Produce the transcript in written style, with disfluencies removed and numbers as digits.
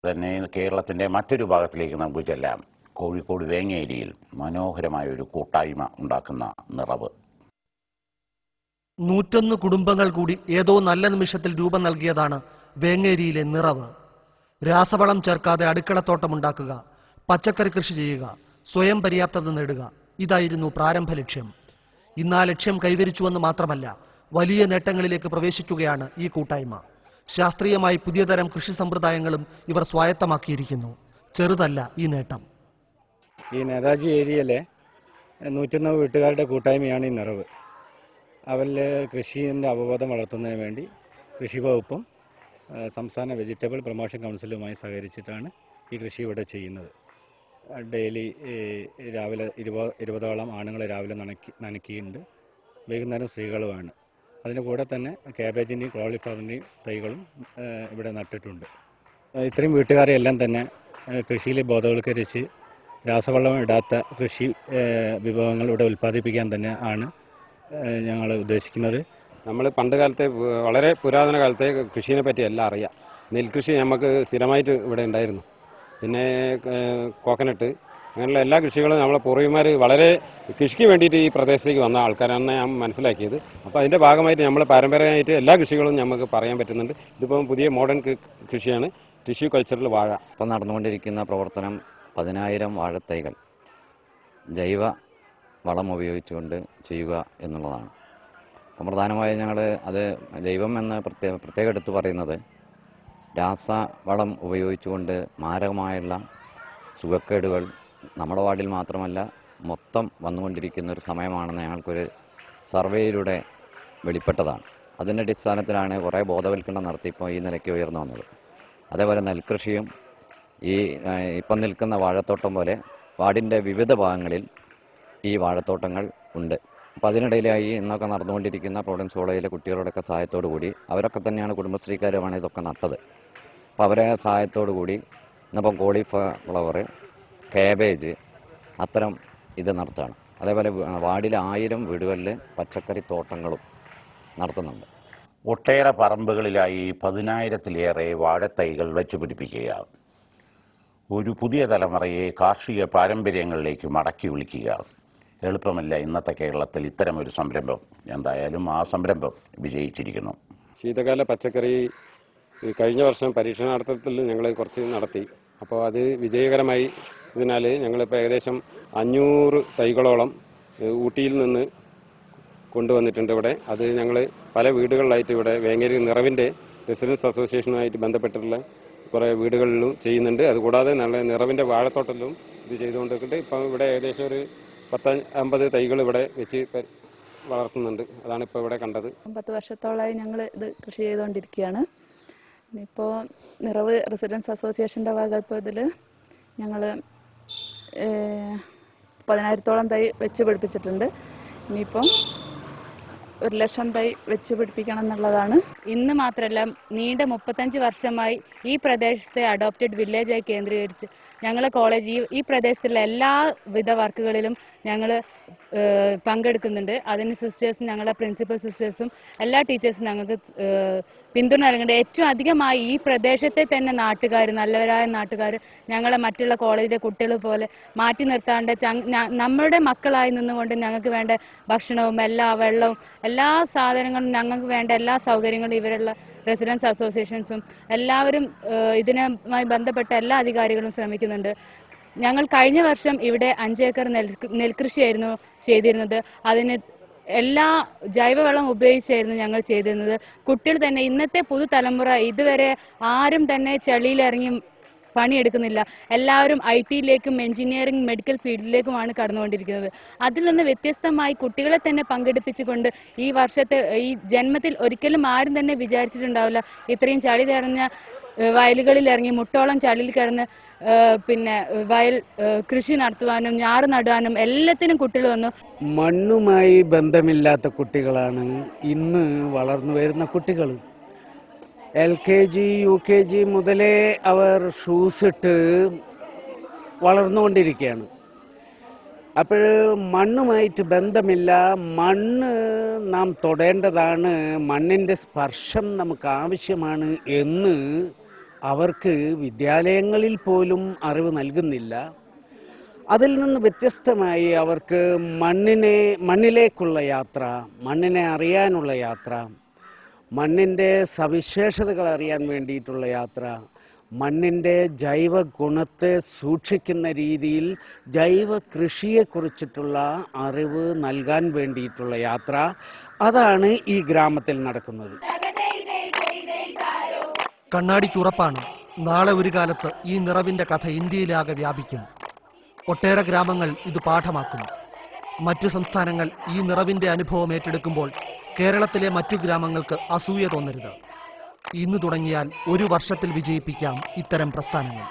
തന്നെ കേരളത്തിൻ്റെ മറ്റൊരു ഭാഗത്തിലേക്ക് നമുക്ക് ചെല്ലാം. കോഴിക്കോട് വേങ്ങേരിയിൽ മനോഹരമായ ഒരു കൂട്ടായ്മ ഉണ്ടാക്കുന്ന നിറവ്. 101 കുടുംബങ്ങൾ കൂടി ഏതോ നല്ല നിമിഷത്തിൽ രൂപം നൽകിയതാണ് വേങ്ങേരിയിലെ നിറവ്. രാസവളം ചേർക്കാതെ അടുക്കളത്തോട്ടമുണ്ടാക്കുക, പച്ചക്കറി കൃഷി ചെയ്യുക, സ്വയം പര്യാപ്തത നേടുക, ഇതായിരുന്നു പ്രാരംഭ ലക്ഷ്യം. ഇന്ന് ആ ലക്ഷ്യം കൈവരിച്ചുവെന്ന് മാത്രമല്ല, വലിയ നേട്ടങ്ങളിലേക്ക് പ്രവേശിക്കുകയാണ് ഈ കൂട്ടായ്മ. ശാസ്ത്രീയമായി പുതിയ തരം കൃഷി സമ്പ്രദായങ്ങളും ഇവർ സ്വായത്തമാക്കിയിരിക്കുന്നു. ചെറുതല്ല ഈ നേട്ടം. ഈ നേതാജി ഏരിയയിലെ 101 വീട്ടുകാരുടെ കൂട്ടായ്മയാണ് ഈ നിറവ്. അവരിൽ കൃഷിയുടെ അവബോധം വളർത്തുന്നതിന് വേണ്ടി കൃഷി വകുപ്പും സംസ്ഥാന വെജിറ്റബിൾ പ്രൊമോഷൻ കൗൺസിലുമായി സഹകരിച്ചിട്ടാണ് ഈ കൃഷി ഇവിടെ ചെയ്യുന്നത്. ഡെയിലി രാവിലെ 20ഓളം ആണുങ്ങൾ രാവിലെ നനയ്ക്കുന്നുണ്ട്, വൈകുന്നേരം സ്ത്രീകളുമാണ്. അതിന് കൂടെ തന്നെ ക്യാബേജിൻ്റെയും കോളിഫ്ലവറിൻ്റെയും തൈകളും ഇവിടെ നട്ടിട്ടുണ്ട്. ഇത്രയും വീട്ടുകാരെ എല്ലാം തന്നെ കൃഷിയിൽ ബോധവൽക്കരിച്ച് രാസവളം ഇടാത്ത കൃഷി വിഭവങ്ങൾ ഇവിടെ ഉൽപ്പാദിപ്പിക്കാൻ തന്നെ ആണ് ഞങ്ങൾ ഉദ്ദേശിക്കുന്നത്. നമ്മൾ പണ്ട് കാലത്തെ വളരെ പുരാതന കാലത്തെ കൃഷിയെ പറ്റി എല്ലാം അറിയാം. നെൽകൃഷി നമുക്ക് സ്ഥിരമായിട്ട് ഇവിടെ ഉണ്ടായിരുന്നു. പിന്നെ കോക്കനട്ട്, അങ്ങനെയുള്ള എല്ലാ കൃഷികളും നമ്മളെ പൂർവികന്മാർ വളരെ കൃഷിക്ക് വേണ്ടിയിട്ട് ഈ പ്രദേശത്തേക്ക് വന്ന ആൾക്കാരാണ് ഞാൻ മനസ്സിലാക്കിയത്. അപ്പോൾ അതിൻ്റെ ഭാഗമായിട്ട് നമ്മൾ പാരമ്പര്യമായിട്ട് എല്ലാ കൃഷികളും നമുക്ക് പറയാൻ പറ്റുന്നുണ്ട്. ഇതിപ്പം പുതിയ മോഡേൺ കൃഷിയാണ് ടിഷ്യൂ കൾച്ചറിൽ വാഴ. ഇപ്പം നടന്നുകൊണ്ടിരിക്കുന്ന പ്രവർത്തനം 10,000 വാഴത്തൈകൾ ജൈവ വളം ഉപയോഗിച്ചുകൊണ്ട് ചെയ്യുക എന്നുള്ളതാണ്. അപ്പം പ്രധാനമായും ഞങ്ങൾ അത് ജൈവം എന്ന് പ്രത്യേകം എടുത്തു പറയുന്നത് രാസവളം ഉപയോഗിച്ചുകൊണ്ട് മാരകമായുള്ള സുഖക്കേടുകൾ നമ്മുടെ വാർഡിൽ മാത്രമല്ല മൊത്തം വന്നുകൊണ്ടിരിക്കുന്ന ഒരു സമയമാണെന്ന് ഞങ്ങൾക്കൊരു സർവേയിലൂടെ വെളിപ്പെട്ടതാണ്. അതിൻ്റെ അടിസ്ഥാനത്തിലാണ് കുറേ ബോധവൽക്കരണം നടത്തി ഇപ്പോൾ ഈ നിലയ്ക്ക് ഉയർന്നു വന്നത്. അതേപോലെ നെൽകൃഷിയും ഈ ഇപ്പം നിൽക്കുന്ന വാഴത്തോട്ടം പോലെ വാർഡിൻ്റെ വിവിധ ഭാഗങ്ങളിൽ ഈ വാഴത്തോട്ടങ്ങൾ ഉണ്ട്. അപ്പോൾ അതിനിടയിലായി ഇന്നൊക്കെ നടന്നുകൊണ്ടിരിക്കുന്ന പ്രോവിഡൻസ് കോളേജിലെ കുട്ടികളുടെയൊക്കെ സഹായത്തോടു കൂടി, അവരൊക്കെ തന്നെയാണ് കുടുംബശ്രീക്കാരുമാണ് ഇതൊക്കെ നട്ടത്. അപ്പോൾ അവരെ സഹായത്തോടു കൂടി ഇന്നിപ്പം കോളിഫ്ലവർ, കാബേജ് അത്തരം ഇത് നടത്തുകയാണ്. അതേപോലെ വാർഡിലെ 1000 വീടുകളിൽ പച്ചക്കറി തോട്ടങ്ങളും നടത്തുന്നുണ്ട്. ഒട്ടേറെ പറമ്പുകളിലായി 10,000-ലേറെ വാഴത്തൈകൾ വെച്ചുപിടിപ്പിക്കുക, ഒരു പുതിയ തലമുറയെ കാർഷിക പാരമ്പര്യങ്ങളിലേക്ക് മടക്കി വിളിക്കുക എളുപ്പമല്ല ഇന്നത്തെ കേരളത്തിൽ ഇത്തരമൊരു സംരംഭം. എന്തായാലും ആ സംരംഭം വിജയിച്ചിരിക്കുന്നു. ശീതകാല പച്ചക്കറി കഴിഞ്ഞ വർഷം പരീക്ഷണാർത്ഥത്തിൽ ഞങ്ങൾ കുറച്ച് നടത്തി. അപ്പോൾ അത് വിജയകരമായി. ഇതിനാൽ ഞങ്ങളിപ്പോൾ ഏകദേശം 500 തൈകളോളം ഊട്ടിയിൽ നിന്ന് കൊണ്ടുവന്നിട്ടുണ്ട് ഇവിടെ. അത് ഞങ്ങൾ പല വീടുകളിലായിട്ട് ഇവിടെ വേങ്ങേരി നിറവിൻ്റെ റെസിഡൻസ് അസോസിയേഷനുമായിട്ട് ബന്ധപ്പെട്ടിട്ടുള്ള കുറേ വീടുകളിലും ചെയ്യുന്നുണ്ട്. അതുകൂടാതെ നല്ല നിറവിൻ്റെ വാഴത്തോട്ടത്തിലും ഇത് ചെയ്തുകൊണ്ടിരിക്കുന്നുണ്ട്. ഇപ്പം ഇവിടെ ഏകദേശം ഒരു 10-50 തൈകൾ ഇവിടെ വെച്ച് വളർത്തുന്നുണ്ട്. അതാണ് ഇപ്പോൾ ഇവിടെ കണ്ടത്. 10 വർഷത്തോളമായി ഞങ്ങൾ ഇത് കൃഷി ചെയ്തുകൊണ്ടിരിക്കുകയാണ്. ഇപ്പോൾ നിറവ് റെസിഡൻസ് അസോസിയേഷൻ്റെ വകയിൽ ഞങ്ങൾ 10,000-ഓളം തൈ വെച്ച് പിടിപ്പിച്ചിട്ടുണ്ട്. ഇനിയിപ്പം 1,00,000 തൈ വെച്ച് പിടിപ്പിക്കണം എന്നുള്ളതാണ്. ഇന്ന് മാത്രമല്ല, നീണ്ട 35 വർഷമായി ഈ പ്രദേശത്തെ അഡോപ്റ്റഡ് വില്ലേജായി കേന്ദ്രീകരിച്ച് ഞങ്ങളെ കോളേജ് ഈ പ്രദേശത്തുള്ള എല്ലാവിധ വർക്കുകളിലും ഞങ്ങൾ പങ്കെടുക്കുന്നുണ്ട്. അതിന് സിസ്റ്റേഴ്സും ഞങ്ങളുടെ പ്രിൻസിപ്പൽ സിസ്റ്റേഴ്സും എല്ലാ ടീച്ചേഴ്സും ഞങ്ങൾക്ക് പിന്തുണ നൽകുന്നുണ്ട്. ഏറ്റവും അധികമായി ഈ പ്രദേശത്തെ തന്നെ നാട്ടുകാർ, നല്ലവരായ നാട്ടുകാർ ഞങ്ങളെ മറ്റുള്ള കോളേജിലെ കുട്ടികൾ പോലെ മാറ്റി നിർത്താണ്ട് നമ്മളുടെ മക്കളായി നിന്നുകൊണ്ട് ഞങ്ങൾക്ക് വേണ്ട ഭക്ഷണവും വെള്ളവും എല്ലാ സാധനങ്ങളും ഞങ്ങൾക്ക് വേണ്ട എല്ലാ സൗകര്യങ്ങളും ഇവരുള്ള റെസിഡൻസ് അസോസിയേഷൻസും എല്ലാവരും ഇതിനുമായി ബന്ധപ്പെട്ട എല്ലാ അധികാരികളും ശ്രമിക്കുന്നുണ്ട്. ഞങ്ങൾ കഴിഞ്ഞ വർഷം ഇവിടെ 5 ഏക്കർ നെൽകൃഷിയായിരുന്നു ചെയ്തിരുന്നത്. അതിന് എല്ലാ ജൈവവളം ഉപയോഗിച്ചായിരുന്നു ഞങ്ങൾ ചെയ്തിരുന്നത്. കുട്ടികൾ തന്നെ, ഇന്നത്തെ പുതുതലമുറ ഇതുവരെ ആരും തന്നെ ചളിയിലിറങ്ങി പണിയെടുക്കുന്നില്ല. എല്ലാവരും IT-യിലേക്കും എഞ്ചിനീയറിംഗ് മെഡിക്കൽ ഫീൽഡിലേക്കുമാണ് കടന്നുകൊണ്ടിരിക്കുന്നത്. അതിൽ നിന്ന് വ്യത്യസ്തമായി കുട്ടികളെ തന്നെ പങ്കെടുപ്പിച്ചുകൊണ്ട് ഈ വർഷത്തെ ഈ ജന്മത്തിൽ ഒരിക്കലും ആരും തന്നെ വിചാരിച്ചിട്ടുണ്ടാവില്ല ഇത്രയും ചളി നിറഞ്ഞ വയലുകളിൽ ഇറങ്ങി മുട്ടോളം ചളിയിൽ കിടന്ന് പിന്നെ വയൽ കൃഷി നടത്തുവാനും ഞാറ് നടുവാനും എല്ലാത്തിനും കുട്ടികൾ വന്നു. മണ്ണുമായി ബന്ധമില്ലാത്ത കുട്ടികളാണ് ഇന്ന് വളർന്നു വരുന്ന കുട്ടികൾ. LKG UKG മുതലേ അവർ ഷൂസ് ഇട്ട് വളർന്നുകൊണ്ടിരിക്കുകയാണ്. അപ്പോൾ മണ്ണുമായിട്ട് ബന്ധമില്ല. മണ്ണ് നാം തൊടേണ്ടതാണ്, മണ്ണിൻ്റെ സ്പർശം നമുക്ക് ആവശ്യമാണ് എന്ന് അവർക്ക് വിദ്യാലയങ്ങളിൽ പോലും അറിവ് നൽകുന്നില്ല. അതിൽ നിന്ന് വ്യത്യസ്തമായി അവർക്ക് മണ്ണിലേക്കുള്ള യാത്ര, മണ്ണിനെ അറിയാനുള്ള യാത്ര, മണ്ണിൻ്റെ സവിശേഷതകൾ അറിയാൻ വേണ്ടിയിട്ടുള്ള യാത്ര, മണ്ണിൻ്റെ ജൈവ ഗുണത്തെ സൂക്ഷിക്കുന്ന രീതിയിൽ ജൈവ കൃഷിയെക്കുറിച്ചിട്ടുള്ള അറിവ് നൽകാൻ വേണ്ടിയിട്ടുള്ള യാത്ര, അതാണ് ഈ ഗ്രാമത്തിൽ നടക്കുന്നത്. കണ്ണാടിക്കുറപ്പാണ് നാളെ ഒരു കാലത്ത് ഈ നിറവിന്റെ കഥ ഇന്ത്യയിലാകെ വ്യാപിക്കും. ഒട്ടേറെ ഗ്രാമങ്ങൾ ഇത് പാഠമാക്കും. മറ്റു സംസ്ഥാനങ്ങൾ ഈ നിറവിന്റെ അനുഭവം ഏറ്റെടുക്കുമ്പോൾ കേരളത്തിലെ മറ്റു ഗ്രാമങ്ങൾക്ക് അസൂയ തോന്നരുത്. ഇന്ന് തുടങ്ങിയാൽ ഒരു വർഷത്തിൽ വിജയിപ്പിക്കാം ഇത്തരം പ്രസ്ഥാനങ്ങൾ.